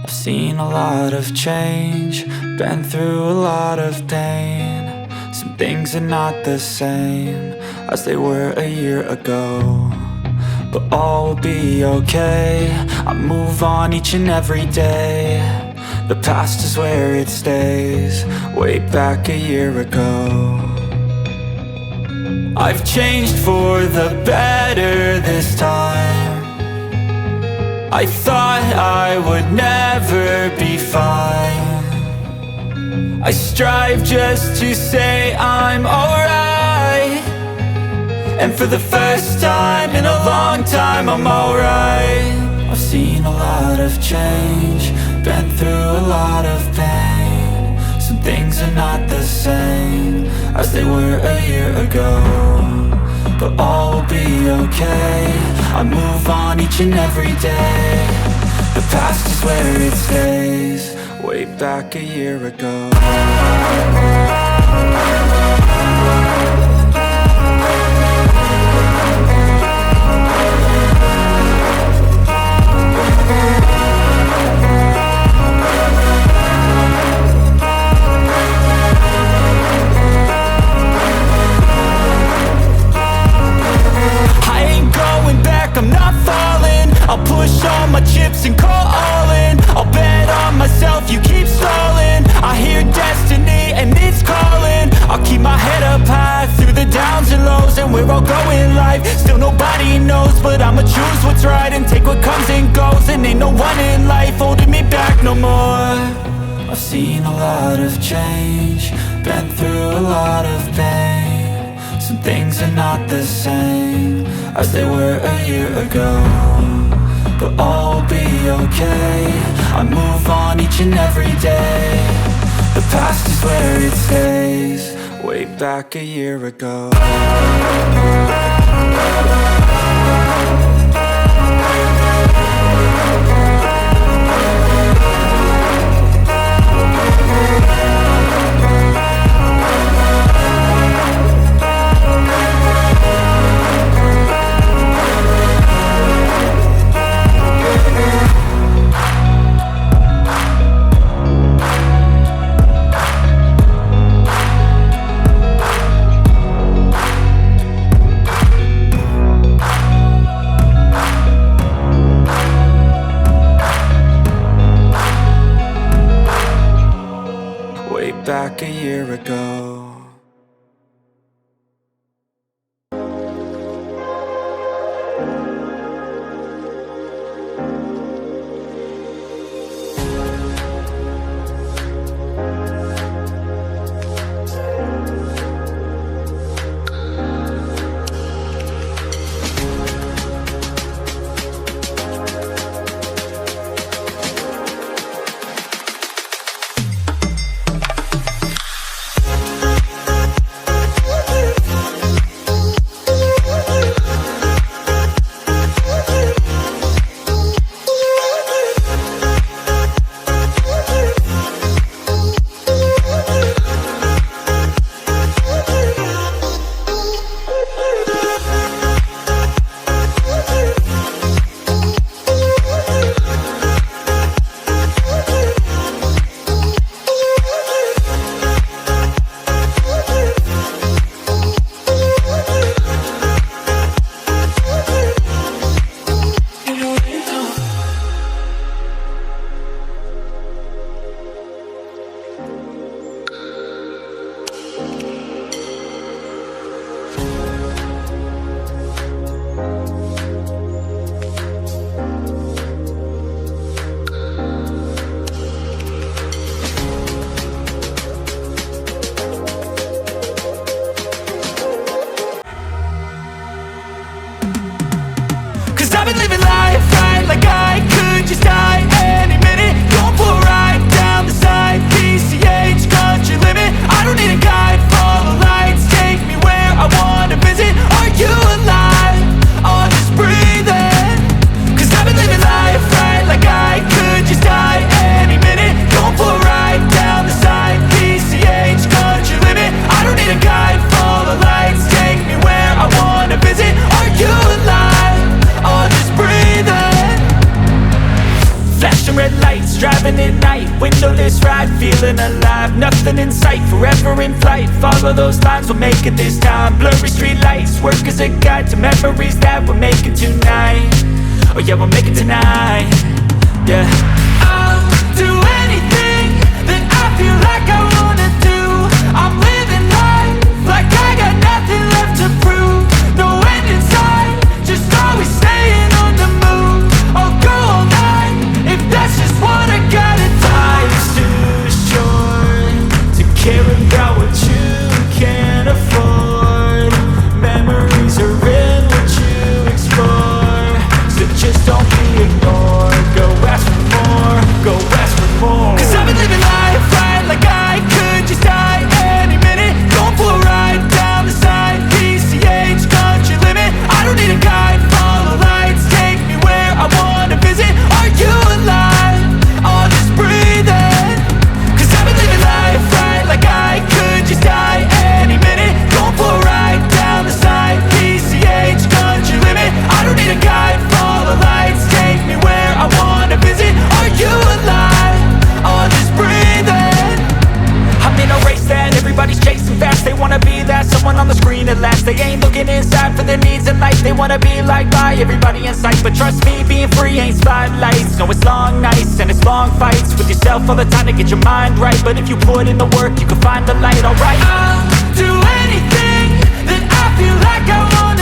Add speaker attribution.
Speaker 1: I've seen a lot of change, been through a lot of pain. Some things are not the same as they were a year ago, but all will be okay. I move on each and every day. The past is where it stays, way back a year ago. I've changed for the better this time. I thought I would never be fine. I strive just to say I'm alright, and for the first time in a long time I'm alright. I've seen a lot of change, been through a lot of pain. Some things are not the same as they were a year ago, but all will be okay. I move on each and every day. The past is where it stays, way back a year ago. I'm not falling, I'll push all my chips and call all in. I'll bet on myself, you keep stalling. I hear destiny and it's calling. I'll keep my head up high through the downs and lows, and we're all going live. Still nobody knows, but I'ma choose what's right and take what comes and goes. And ain't no one in life holding me back no more. I've seen a lot of change, been through a lot of pain. Some things are not the same as they were a year ago, but all will be okay. I move on each and every day. The past is where it stays, way back a year ago. Back a year ago. flashing red lights, driving at night, windowless ride, feeling alive, nothing in sight, forever in flight, follow those lines, we'll make it this time, blurry street lights, work as a guide to memories that we're making tonight, oh yeah, we'll make it tonight, yeah. I'll do anything that I feel like I wanna do, I'm living life like I got nothing left to prove, no end in sight, just always staying on the move, I'll go all night, if that's just what I gotta do. Life's too short to care about what you can't afford, memories are in what you explore, so just don't be ignored, go ask for more, go ask for more. Cause I've been living life right like I could just die any minute, going for a ride down the side, PCH, country limit, I don't need a guide, follow lights, take me where I wanna visit, are you alive, or just breathing? Cause I've been living life right like I could just die any minute, going for a ride down the side, PCH, country limit, I don't need a guide, follow lights, take me where I wanna visit, are you alive, or just breathing? I'm in a race that everybody's chasing fast, they wanna be that someone on the screen at last, they ain't looking inside for their needs in life, they wanna be liked by everybody in sight, but trust me, being free ain't spotlights, no it's long nights and it's long fights with yourself all the time to get your mind right, but if you put in the work you can find the light, alright. I'll do anything that I feel like I want